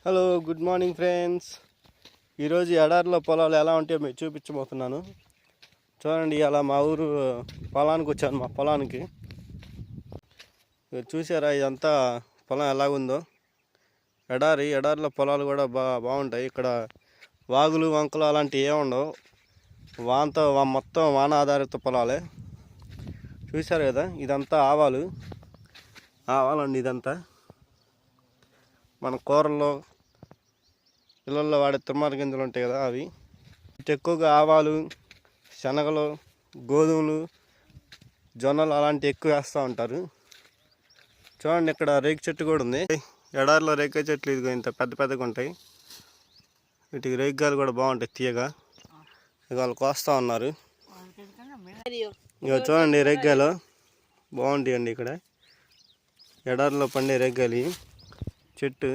Hello, good morning friends. ఈరోజు ఎడారిలో పొలాలు ఎలా ఉంటాయో మీకు చూపించబోతున్నాను. చూడండి, అలా మా ఊరు పొలానికి వచ్చాను. మా పొలానికి చూసారా, ఇదంతా పొలం ఎలాగుందో. ఎడారిలో పొలాలు కూడా బాగుంటాయి. ఇక్కడ వాగులు వంకలు అలాంటివి ఏమి ఉండవు. మొత్తం వాన ఆధారిత పొలాలే. చూశారు కదా, ఇదంతా ఆవాలండి. ఇదంతా మన కూరల్లో పిల్లల్లో వాడే తుమ్మర గింజలు ఉంటాయి కదా, అవి. ఇటు ఎక్కువగా ఆవాలు, శనగలు, గోధుమలు, జొన్నలు అలాంటివి ఎక్కువ వేస్తూ ఉంటారు. చూడండి, ఇక్కడ రేగు చెట్టు కూడా ఉంది. ఎడారిలో రేగు చెట్లు ఇదిగో ఇంత పెద్ద పెద్దగా ఉంటాయి. వీటికి రేగ్గాయలు కూడా బాగుంటాయి, తీయగా. ఇక వాళ్ళు కోస్తూ ఉన్నారు. ఇక చూడండి, రేగ్గాయలు బాగుంటాయండి. ఇక్కడ ఎడారిలో పండే రేగ్గాయలు చెట్టు.